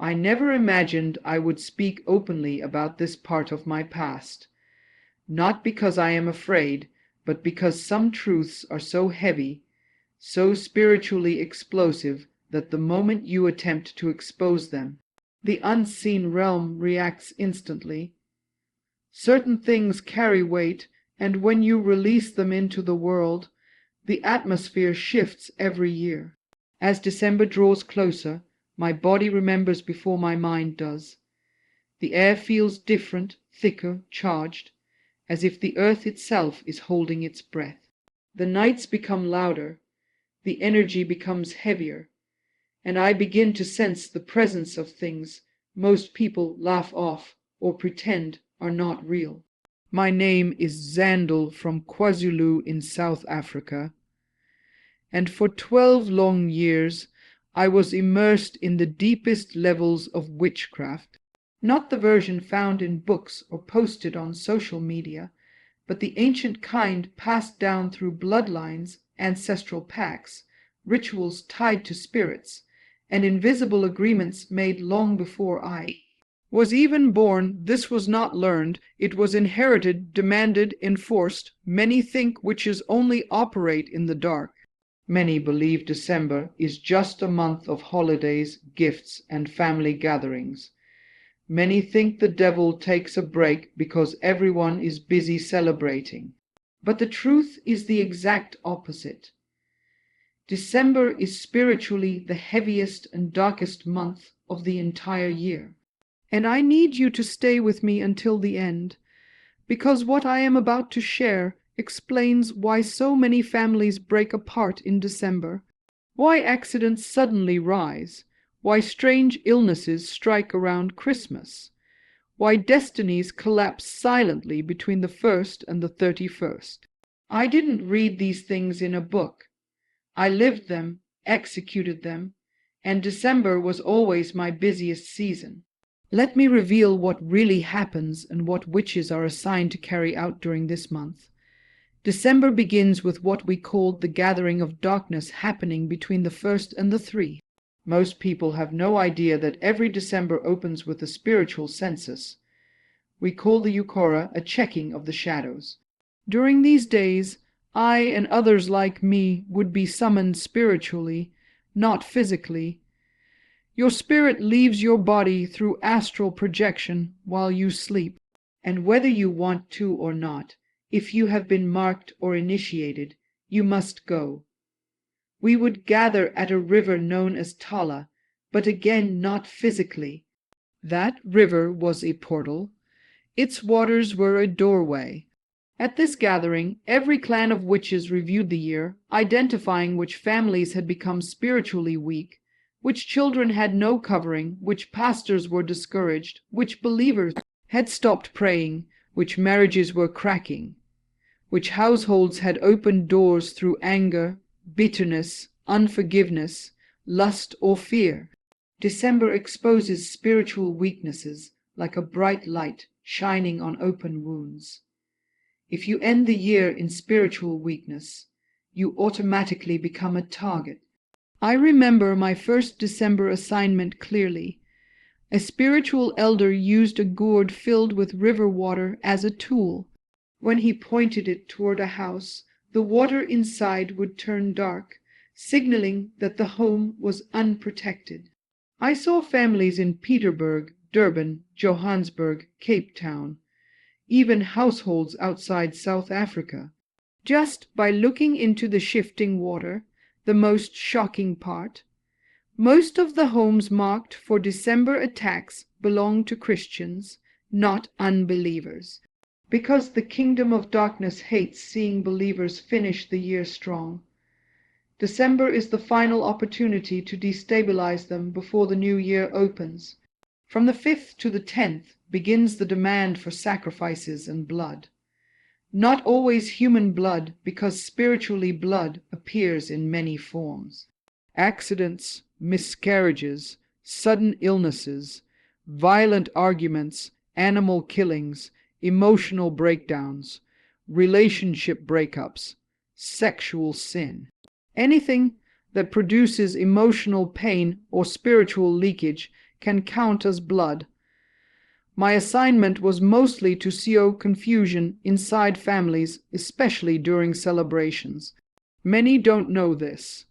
I never imagined I would speak openly about this part of my past, not because I am afraid, but because some truths are so heavy, so spiritually explosive, that the moment you attempt to expose them, the unseen realm reacts instantly. Certain things carry weight, and when you release them into the world, the atmosphere shifts every year. As December draws closer, my body remembers before my mind does. The air feels different, thicker, charged, as if the earth itself is holding its breath. The nights become louder, the energy becomes heavier, and I begin to sense the presence of things most people laugh off or pretend are not real. My name is Zandel from KwaZulu in South Africa, and for 12 long years I was immersed in the deepest levels of witchcraft. Not the version found in books or posted on social media, but the ancient kind passed down through bloodlines, ancestral pacts, rituals tied to spirits, and invisible agreements made long before I was even born. This was not learned, it was inherited, demanded, enforced. Many think witches only operate in the dark. Many believe December is just a month of holidays, gifts, and family gatherings. Many think the devil takes a break because everyone is busy celebrating. But the truth is the exact opposite. December is spiritually the heaviest and darkest month of the entire year. And I need you to stay with me until the end, because what I am about to share explains why so many families break apart in December, why accidents suddenly rise, why strange illnesses strike around Christmas, why destinies collapse silently between the 1st and the 31st. I didn't read these things in a book. I lived them, executed them, and December was always my busiest season. Let me reveal what really happens and what witches are assigned to carry out during this month. December begins with what we call the gathering of darkness happening between the 1st and the 3. Most people have no idea that every December opens with a spiritual census. We call the Ukora a checking of the shadows. During these days, I and others like me would be summoned spiritually, not physically. Your spirit leaves your body through astral projection while you sleep, and whether you want to or not, if you have been marked or initiated, you must go. We would gather at a river known as Tala, but again not physically. That river was a portal. Its waters were a doorway. At this gathering, every clan of witches reviewed the year, identifying which families had become spiritually weak, which children had no covering, which pastors were discouraged, which believers had stopped praying, which marriages were cracking, which households had opened doors through anger, bitterness, unforgiveness, lust, or fear. December exposes spiritual weaknesses like a bright light shining on open wounds. If you end the year in spiritual weakness, you automatically become a target. I remember my first December assignment clearly. A spiritual elder used a gourd filled with river water as a tool. When he pointed it toward a house, the water inside would turn dark, signaling that the home was unprotected. I saw families in Petersburg, Durban, Johannesburg, Cape Town, even households outside South Africa. Just by looking into the shifting water, the most shocking part, most of the homes marked for December attacks belong to Christians, not unbelievers. Because the kingdom of darkness hates seeing believers finish the year strong. December is the final opportunity to destabilize them before the new year opens. From the 5th to the 10th begins the demand for sacrifices and blood. Not always human blood, because spiritually blood appears in many forms. Accidents, miscarriages, sudden illnesses, violent arguments, animal killings, emotional breakdowns, relationship breakups, sexual sin. Anything that produces emotional pain or spiritual leakage can count as blood. My assignment was mostly to sow confusion inside families, especially during celebrations. Many don't know this.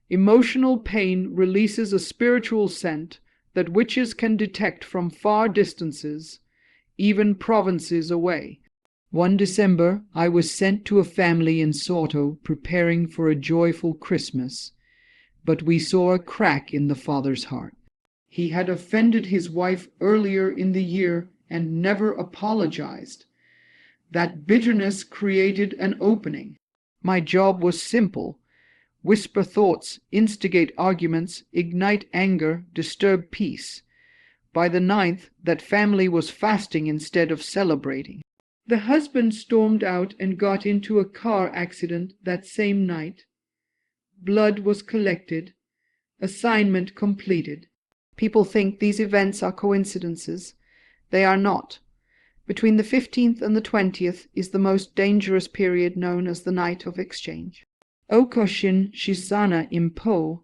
Emotional pain releases a spiritual scent that witches can detect from far distances, even provinces away. One December, I was sent to a family in Soto preparing for a joyful Christmas, but we saw a crack in the father's heart. He had offended his wife earlier in the year and never apologized. That bitterness created an opening. My job was simple: whisper thoughts, instigate arguments, ignite anger, disturb peace. By the 9th, that family was fasting instead of celebrating. The husband stormed out and got into a car accident that same night. Blood was collected. Assignment completed. People think these events are coincidences. They are not. Between the 15th and the 20th is the most dangerous period, known as the Night of Exchange. Okoshin Shisana Impo,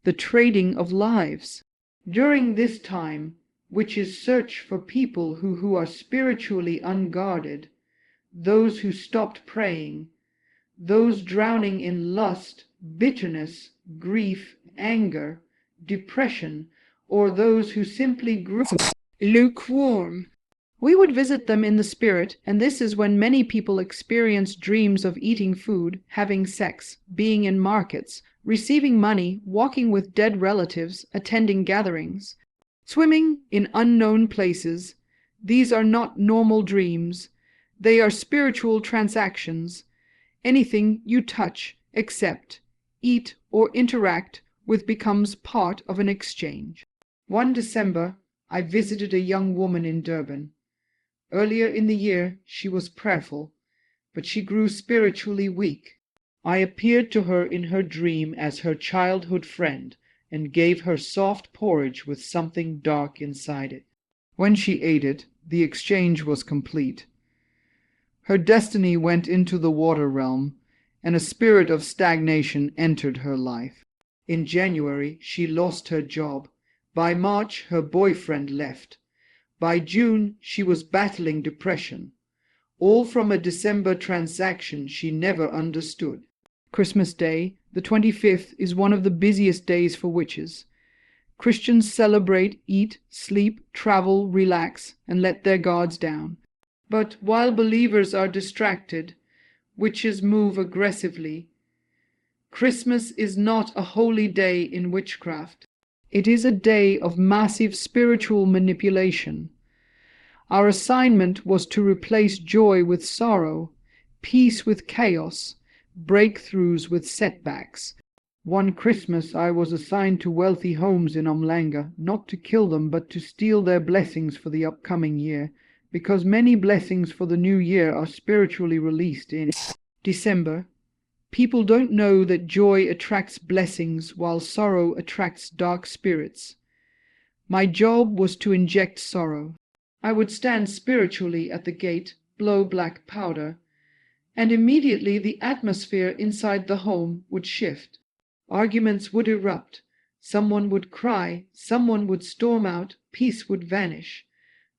the trading of lives. During this time, witches search for people who are spiritually unguarded, those who stopped praying, those drowning in lust, bitterness, grief, anger, depression, or those who simply grew lukewarm. We would visit them in the spirit, and this is when many people experience dreams of eating food, having sex, being in markets, receiving money, walking with dead relatives, attending gatherings, swimming in unknown places. These are not normal dreams. They are spiritual transactions. Anything you touch, accept, eat, or interact with becomes part of an exchange. One December, I visited a young woman in Durban. Earlier in the year, she was prayerful, but she grew spiritually weak. I appeared to her in her dream as her childhood friend and gave her soft porridge with something dark inside it. When she ate it, the exchange was complete. Her destiny went into the water realm, and a spirit of stagnation entered her life. In January, she lost her job. By March, her boyfriend left. By June, she was battling depression. All from a December transaction she never understood. Christmas Day, the 25th, is one of the busiest days for witches. Christians celebrate, eat, sleep, travel, relax, and let their guards down. But while believers are distracted, witches move aggressively. Christmas is not a holy day in witchcraft. It is a day of massive spiritual manipulation. Our assignment was to replace joy with sorrow, peace with chaos, breakthroughs with setbacks. One Christmas I was assigned to wealthy homes in Umhlanga, not to kill them but to steal their blessings for the upcoming year, because many blessings for the new year are spiritually released in December. People don't know that joy attracts blessings while sorrow attracts dark spirits. My job was to inject sorrow. I would stand spiritually at the gate, blow black powder, and immediately the atmosphere inside the home would shift. Arguments would erupt. Someone would cry, someone would storm out, peace would vanish.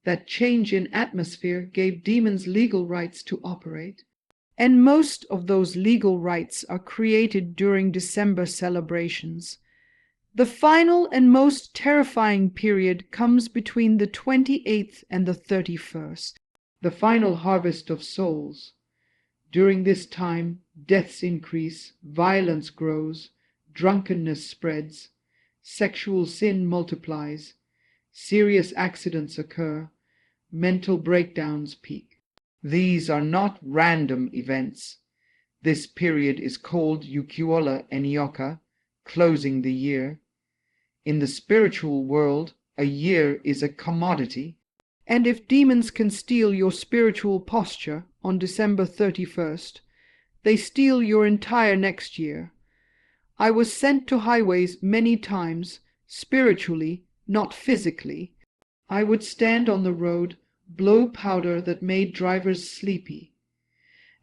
That change in atmosphere gave demons legal rights to operate. And most of those legal rights are created during December celebrations. The final and most terrifying period comes between the 28th and the 31st, the final harvest of souls. During this time, deaths increase, violence grows, drunkenness spreads, sexual sin multiplies, serious accidents occur, mental breakdowns peak. These are not random events. This period is called Ukiwala Enioka, closing the year. In the spiritual world, a year is a commodity. And if demons can steal your spiritual posture on December 31st, they steal your entire next year. I was sent to highways many times, spiritually, not physically. I would stand on the road, blow powder that made drivers sleepy.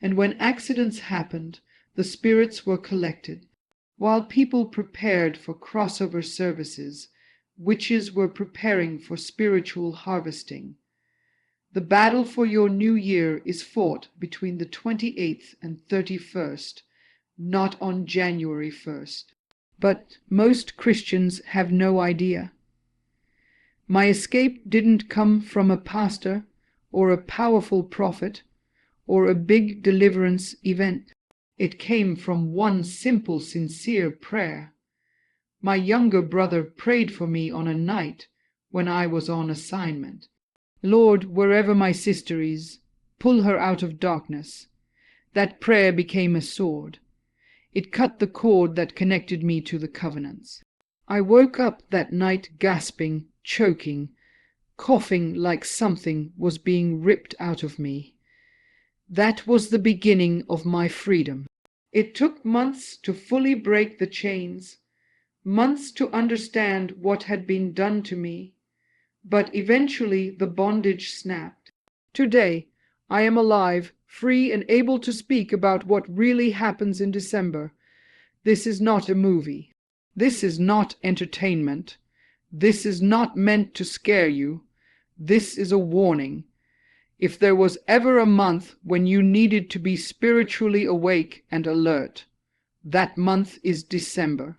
And when accidents happened, the spirits were collected. While people prepared for crossover services, Witches were preparing for spiritual harvesting. The battle for your new year is fought between the 28th and 31st, not on January 1st. But most Christians have no idea. My escape didn't come from a pastor or a powerful prophet or a big deliverance event. It came from one simple, sincere prayer. My younger brother prayed for me on a night when I was on assignment. Lord, wherever my sister is, pull her out of darkness. That prayer became a sword. It cut the cord that connected me to the covenants. I woke up that night gasping, choking, coughing like something was being ripped out of me. That was the beginning of my freedom. It took months to fully break the chains, months to understand what had been done to me, but eventually the bondage snapped. Today, I am alive, free and able to speak about what really happens in December. This is not a movie. This is not entertainment. This is not meant to scare you. This is a warning. If there was ever a month when you needed to be spiritually awake and alert, that month is December.